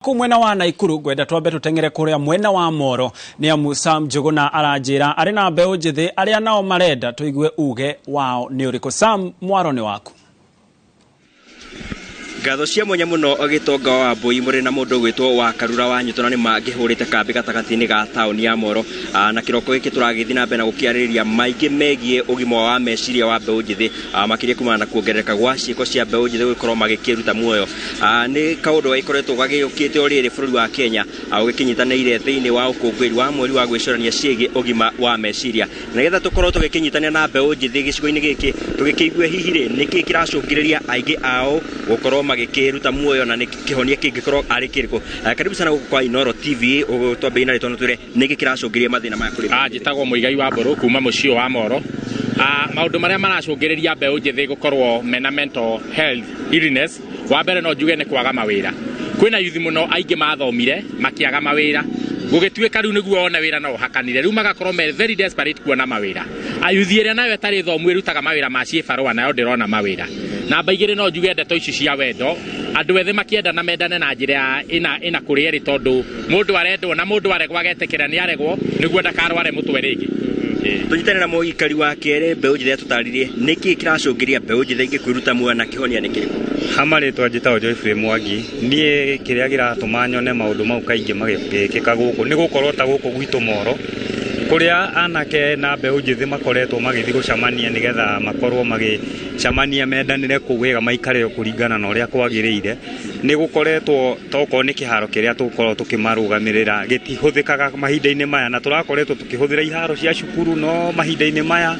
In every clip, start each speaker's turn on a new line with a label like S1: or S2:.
S1: ku mwena wa Naikuru gwenda twambe tutengere kuria mwena wa Moro ni amu Sam Njuguna aranjira ari na mbeu njithi aria nao marenda tuigue uge wao ni uriko. Sam, mwaro ni waku.
S2: Ngatho cia mwanya muno agitonga wa Mbui muri na mundu gwitwo wa Karura wa Nyutona ni mangihurite kambi gatagati-ini ga tauni ya Moro na kiroko giki turagithi na mbere gukiaririria maingi megie ugima wa meciria wa mbeu njithi makiria kumana na kuongerereka gwa ciiko cia mbeu njithi gukorwo magikiruta muoyo ni kaundu ikoretwo gagiukite oriri bururi wa Kenya ugikinyitanire thiini wa ukungwiri wa mweri wa gwicurania ciigi ugima wa meciria nigetha tukorwo tugikinyitania na mbeu njithi gicigo-ini giki tugikiigue hihi niki kiracungiriria aingi ao gukorwo magikiruta muoyo na nikihonia kingikorwo ari kiriko. Karibu sana kwa Inoro TV twambe ina ritono twire niki kiracungiria mathina maya kuri
S3: njitagwo Muigai wa Mburu kuma mucio wa Moro. Maundu maria maracungiriria mbeu njithi gukorwo mena mental health illness wa mbere no njuge ni kwaga mawira. Kwina yuthi muno aingi mathomire makiaga mawira gugituika riu niguo ona wira no hakanire riu magakorwo me very desperate kuona mawira. Ayuthi eria nayo etari thomu irutaga mawira ma cibarua nayo ndirona mawira na baigire no njuge ndeto ici cia wendo andu ethe makienda na mendane na njira ina kurieri tondu mundu arendwo na mundu aregwa getekera ni aregwo niguo ndakarware mutwe ringi.
S2: Tunyitane na muikari wa kere mbeu njithi tutaririe niki kiracungiria mbeu njithi ingi kwiruta muoyo na kihonia ni kiriko.
S4: Hamaritwa njitagwo Joyfrey Mwangi nie kiria giratuma nyone maundu mau kaingi magikika guku ni gukorwo ta guku gwitu Moro kuria anake na mbeu njithi makoretwo magithi gucamania nigetha makorwo magicamania mendanire kuwega maikare kuringana na uria kwagiriire ni gukoretwo toko ni kiharo kiria tukorwo tukimarugamirira gitihuthikaga mahinda-ini maya na turakoretwo tukihuthira iharo cia cukuru no mahinda-ini maya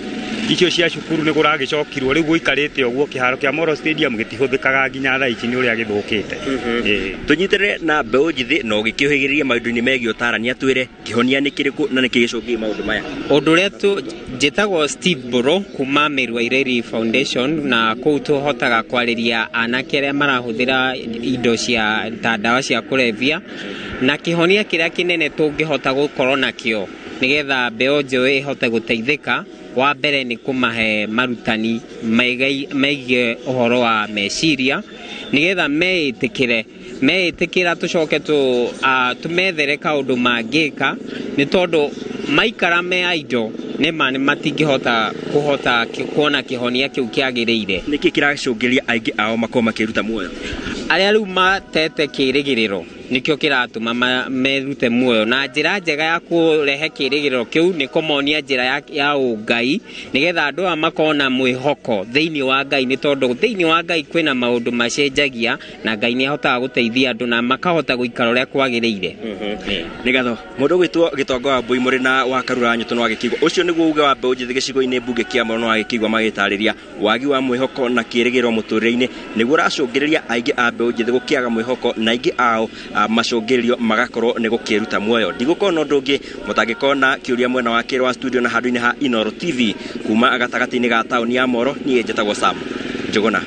S4: icio cia cukuru ni kuragicokirwo riu guikarite uguo kiharo kia Moro Stadium gitihuthikaga nginya thaa ici ni uria githukite.
S2: Tunyitire na mbeu njithi no gikihigiriria maundu-ini megie utarania twire kihonia ni kiriku na ni kigicungiria maundu maya.
S5: Undu uria njitagwo Steve Buru kuma Meru Ireri Foundation na kuu tuhotaga kwariria anake aria marahuthira indo cia ndawa cia kulevya na kihonia kiria kinene tungihota gukorwo nakio nigetha mbeu njithi ihote guteithika. Wa mbere ni kumahe marutani megie uhoro wa meciria nigetha meitikira tucoke tumethere kaundu mangika ni tondu maikara me aido ni matingihota kuona kihonia kiu kiagiriire.
S2: Niki kiracungiria aingi ao makoma makiruta muoyo
S5: aria riu matete kirigiriro nikio kiratuma merute muoyo na njira njega ya kurehe kirigiriro kiu ni kumonia njira ya ungai nigetha andu makona mwihoko thiini wa Ngai ni tondu thiini wa Ngai kwina maundu macenjagia na Ngai ni ahotaga guteithia andu na makahota guikara uria kwagiriire.
S2: Nigatho mundu gwitwo gitonga wa Mbui muri na wa Karura Nyutona wa gikigwa ucio niguo uge wa mbeu njithi gicigo-ini mbunge kia Moro wa gikigwa magitariria wagi wa mwihoko na kirigiro muturire-ini niguo racungiriria aingi a mbeu njithi gukiaga mwihoko na aingi ao macungirio magakorwo ni gukiruta muoyo. Ndigukona undu ungi mutangikona kiuria mwena wa kiri wa studio na handu-ini ha Inoro TV kuma gatagati-ini ga tauni ya Moro nie njitagwo Sam Njuguna.